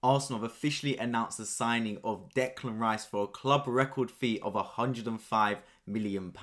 Arsenal have officially announced the signing of Declan Rice for a club record fee of £105 million.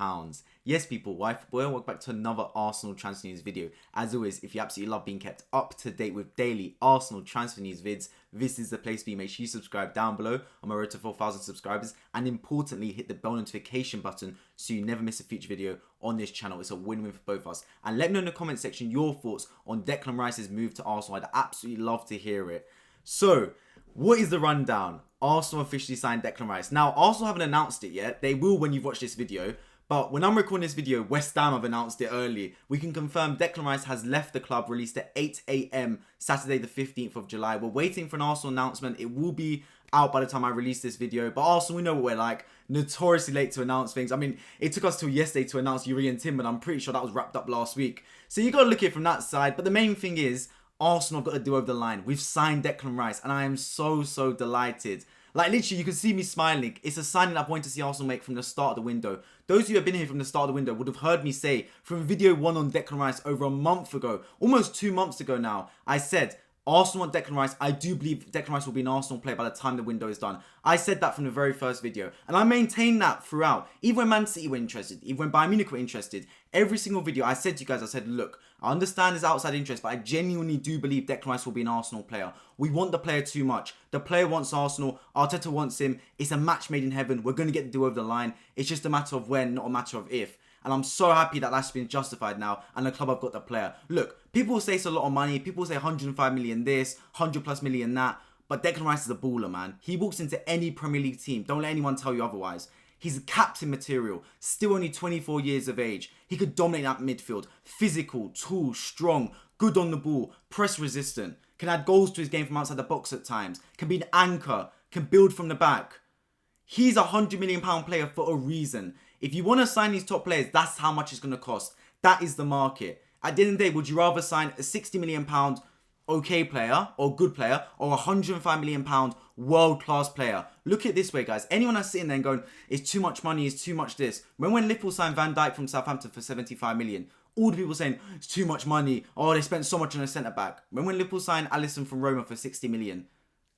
Yes, people, welcome back to another Arsenal transfer news video. As always, if you absolutely love being kept up to date with daily Arsenal transfer news vids, this is the place to be. Make sure you subscribe down below on my road to 4,000 subscribers, and importantly, hit the bell notification button so you never miss a future video on this channel. It's a win-win for both of us. And let me know in the comment section your thoughts on Declan Rice's move to Arsenal. I'd absolutely love to hear it. So, what is the rundown? Arsenal officially signed Declan Rice. Now, Arsenal haven't announced it yet. They will when you've watched this video. But when I'm recording this video, West Ham have announced it early. We can confirm Declan Rice has left the club, released at 8 AM, Saturday the 15th of July. We're waiting for an Arsenal announcement. It will be out by the time I release this video. But Arsenal, we know what we're like. Notoriously late to announce things. I mean, it took us till yesterday to announce Yuri and Tim, but I'm pretty sure that was wrapped up last week. So you got to look at it from that side. But the main thing is, Arsenal have got to do over the line. We've signed Declan Rice, and I am so delighted. Like, literally, you can see me smiling. It's a signing I wanted to see Arsenal make from the start of the window. Those of you who have been here from the start of the window would have heard me say from video 1 on Declan Rice over a month ago, almost 2 months ago now, I said, Arsenal want Declan Rice. I do believe Declan Rice will be an Arsenal player by the time the window is done. I said that from the very first video. And I maintained that throughout. Even when Man City were interested, even when Bayern Munich were interested, every single video I said to you guys, I said, look, I understand there's outside interest, but I genuinely do believe Declan Rice will be an Arsenal player. We want the player too much. The player wants Arsenal. Arteta wants him. It's a match made in heaven. We're going to get the deal over the line. It's just a matter of when, not a matter of if. And I'm so happy that that's been justified now, and the club have got the player. Look, people will say it's a lot of money. People will say 105 million this, 100 plus million that. But Declan Rice is a baller, man. He walks into any Premier League team. Don't let anyone tell you otherwise. He's captain material, still only 24 years of age. He could dominate that midfield. Physical, tall, strong, good on the ball, press resistant. Can add goals to his game from outside the box at times. Can be an anchor. Can build from the back. He's a £100 million player for a reason. If you want to sign these top players, that's how much it's going to cost. That is the market. At the end of the day, would you rather sign a £60 million okay player or good player, or a £105 million world-class player? Look at it this way, guys. Anyone that's sitting there and going, it's too much money, it's too much this. When Liverpool signed Van Dijk from Southampton for 75 million, all the people saying, it's too much money. Oh, they spent so much on a centre-back. When Liverpool signed Alisson from Roma for 60 million,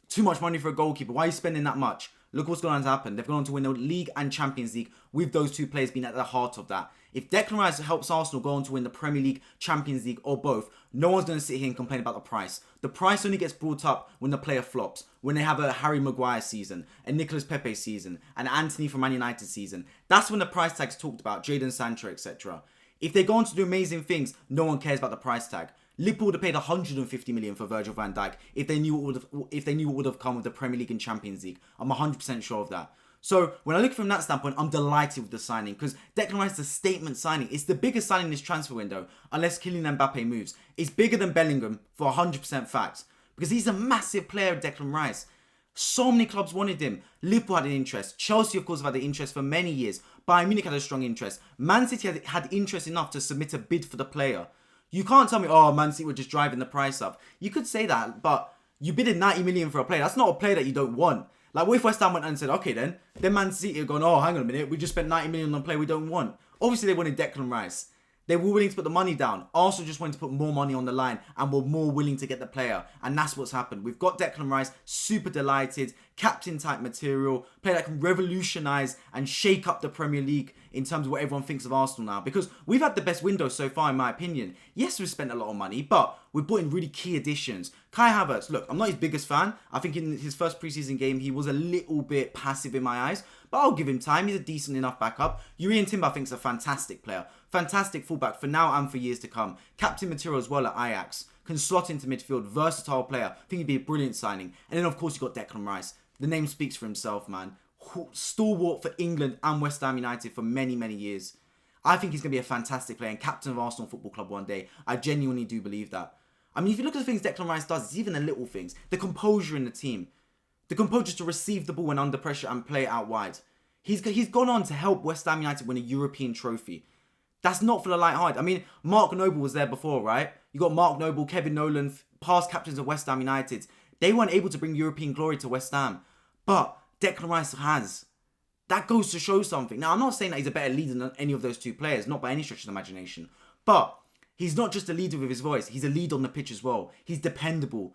too much money for a goalkeeper. Why are you spending that much? Look what's going on to happen. They've gone on to win the League and Champions League with those two players being at the heart of that. If Declan Rice helps Arsenal go on to win the Premier League, Champions League, or both, no one's going to sit here and complain about the price. The price only gets brought up when the player flops, when they have a Harry Maguire season, a Nicolas Pepe season, an Anthony from Man United season. That's when the price tag's talked about, Jadon Sancho, etc. If they go on to do amazing things, no one cares about the price tag. Liverpool would have paid 150 million for Virgil van Dijk if they knew what would have come with the Premier League and Champions League. I'm 100% sure of that. So when I look from that standpoint, I'm delighted with the signing because Declan Rice is a statement signing. It's the biggest signing in this transfer window, unless Kylian Mbappe moves. It's bigger than Bellingham for 100% facts because he's a massive player, Declan Rice. So many clubs wanted him. Liverpool had an interest. Chelsea, of course, have had an interest for many years. Bayern Munich had a strong interest. Man City had interest enough to submit a bid for the player. You can't tell me, oh, Man City were just driving the price up. You could say that, but you bidded 90 million for a player. That's not a player that you don't want. Like, what if West Ham went and said, okay then Man City are going, oh, hang on a minute, we just spent 90 million on a player we don't want. Obviously, they wanted Declan Rice. They were willing to put the money down. Arsenal just wanted to put more money on the line and were more willing to get the player. And that's what's happened. We've got Declan Rice, super delighted, captain type material, player that can revolutionise and shake up the Premier League in terms of what everyone thinks of Arsenal now. Because we've had the best window so far, in my opinion. Yes, we've spent a lot of money, but we've brought in really key additions. Kai Havertz, look, I'm not his biggest fan. I think in his first preseason game, he was a little bit passive in my eyes. But I'll give him time. He's a decent enough backup. Yuri and Timber, I think, is a fantastic player. Fantastic fullback for now and for years to come. Captain material as well at Ajax. Can slot into midfield. Versatile player. I think he'd be a brilliant signing. And then, of course, you've got Declan Rice. The name speaks for himself, man. Stalwart for England and West Ham United for many, many years. I think he's going to be a fantastic player and captain of Arsenal Football Club one day. I genuinely do believe that. I mean, if you look at the things Declan Rice does, it's even the little things. The composure in the team. The composure to receive the ball when under pressure and play it out wide. He's gone on to help West Ham United win a European trophy. That's not for the light-hearted. I mean, Mark Noble was there before, right? You got Mark Noble, Kevin Nolan, past captains of West Ham United. They weren't able to bring European glory to West Ham. But Declan Rice has. That goes to show something. Now, I'm not saying that he's a better leader than any of those two players, not by any stretch of the imagination. But he's not just a leader with his voice. He's a leader on the pitch as well. He's dependable.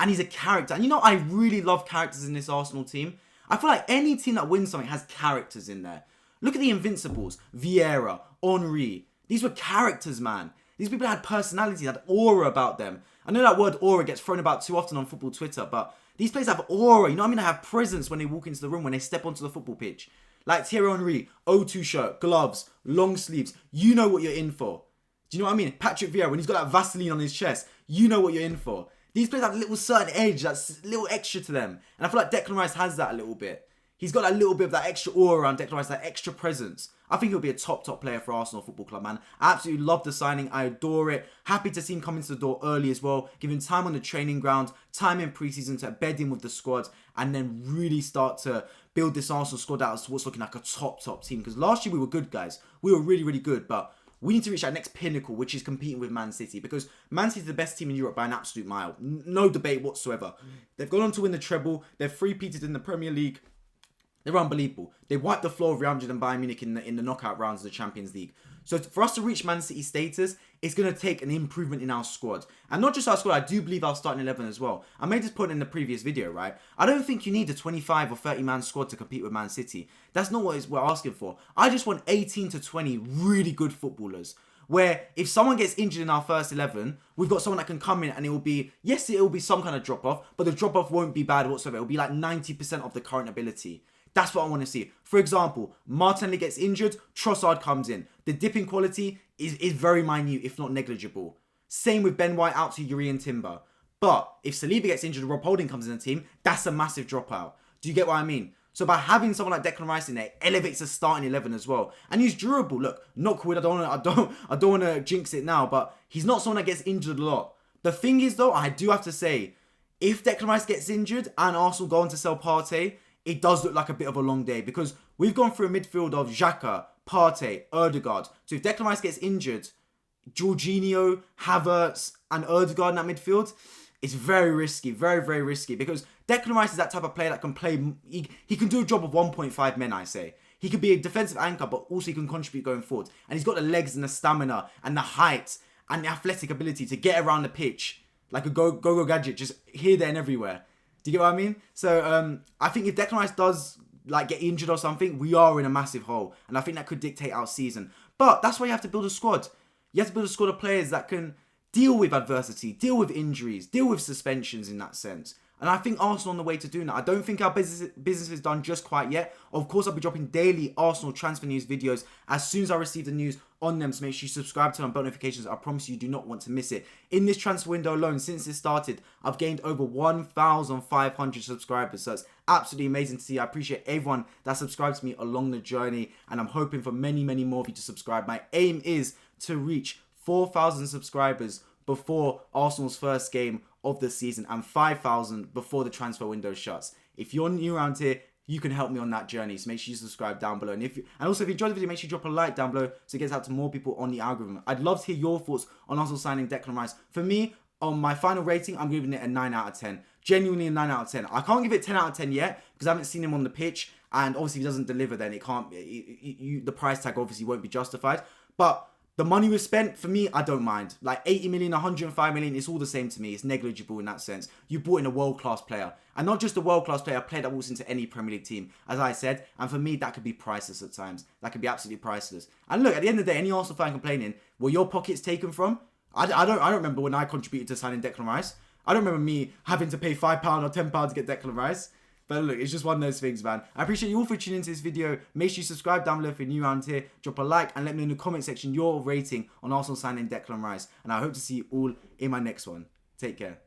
and he's a character. And you know, I really love characters in this Arsenal team. I feel like any team that wins something has characters in there. Look at the Invincibles, Vieira, Henry. These were characters, man. These people had personality, had aura about them. I know that word aura gets thrown about too often on football Twitter, but these players have aura. You know what I mean? They have presence when they walk into the room, when they step onto the football pitch. Like Thierry Henry, O2 shirt, gloves, long sleeves. You know what you're in for. Do you know what I mean? Patrick Vieira, when he's got that Vaseline on his chest, you know what you're in for. These players have a little certain edge, that's a little extra to them. And I feel like Declan Rice has that a little bit. He's got that little bit of that extra aura around Declan Rice, that extra presence. I think he'll be a top player for Arsenal Football Club, man. I absolutely love the signing. I adore it. Happy to see him come into the door early as well. Give him time on the training ground, time in pre-season to bed in with the squad, and then really start to build this Arsenal squad out as what's looking like a top team. Because last year we were good, guys. We were really good, but we need to reach that next pinnacle, which is competing with Man City. Because Man City is the best team in Europe by an absolute mile. No debate whatsoever. They've gone on to win the treble. They're three-peated in the Premier League. They're unbelievable. They wiped the floor of Real Madrid and Bayern Munich in the knockout rounds of the Champions League. So for us to reach Man City status, it's going to take an improvement in our squad. And not just our squad, I do believe our starting 11 as well. I made this point in the previous video, right? I don't think you need a 25 or 30 man squad to compete with Man City. That's not what we're asking for. I just want 18 to 20 really good footballers. Where if someone gets injured in our first 11, we've got someone that can come in and it will be, yes, it will be some kind of drop-off, but the drop-off won't be bad whatsoever. It will be like 90% of the current ability. That's what I want to see. For example, Martinelli gets injured, Trossard comes in. The dip in quality is very minute, if not negligible. Same with Ben White out to Yuri and Timber. But if Saliba gets injured, Rob Holding comes in the team, that's a massive dropout. Do you get what I mean? So by having someone like Declan Rice in there, elevates the starting 11 as well. And he's durable. Look, not cool. I don't want to jinx it now, but he's not someone that gets injured a lot. The thing is though, I do have to say, if Declan Rice gets injured and Arsenal go on to sell Partey, it does look like a bit of a long day because we've gone through a midfield of Xhaka, Partey, Ødegaard. So if Declan Rice gets injured, Jorginho, Havertz and Ødegaard in that midfield, it's very risky, very risky because Declan Rice is that type of player that can play, he can do a job of 1.5 men, I say. He could be a defensive anchor, but also he can contribute going forward. And he's got the legs and the stamina and the height and the athletic ability to get around the pitch like a go-go gadget, just here, there and everywhere. Do you get what I mean? So I think if Declan Rice does like get injured or something, we are in a massive hole. And I think that could dictate our season. But that's why you have to build a squad. You have to build a squad of players that can deal with adversity, deal with injuries, deal with suspensions in that sense. And I think Arsenal on the way to doing that. I don't think our business is done just quite yet. Of course, I'll be dropping daily Arsenal transfer news videos as soon as I receive the news on them. So make sure you subscribe, turn on bell notifications. I promise you do not want to miss it. In this transfer window alone, since it started, I've gained over 1,500 subscribers. So it's absolutely amazing to see. I appreciate everyone that subscribes to me along the journey. And I'm hoping for many more of you to subscribe. My aim is to reach 4,000 subscribers before Arsenal's first game of the season and 5,000 before the transfer window shuts. If you're new around here, you can help me on that journey. So make sure you subscribe down below. And also if you enjoyed the video, make sure you drop a like down below so it gets out to more people on the algorithm. I'd love to hear your thoughts on Arsenal signing Declan Rice. For me, on my final rating, I'm giving it a 9 out of 10. Genuinely a 9 out of 10. I can't give it 10 out of 10 yet because I haven't seen him on the pitch. And obviously if he doesn't deliver, then it can't. The price tag obviously won't be justified. But the money we've spent, for me, I don't mind. Like 80 million, 105 million, it's all the same to me. It's negligible in that sense. You brought in a world-class player. And not just a world-class player, a player that walks into any Premier League team, as I said. And for me, that could be priceless at times. That could be absolutely priceless. And look, at the end of the day, any Arsenal fan complaining, were your pockets taken from? I don't remember when I contributed to signing Declan Rice. I don't remember me having to pay £5 or £10 to get Declan Rice. But look, it's just one of those things, man. I appreciate you all for tuning into this video. Make sure you subscribe down below if you're new around here. Drop a like and let me know in the comment section your rating on Arsenal signing Declan Rice. And I hope to see you all in my next one. Take care.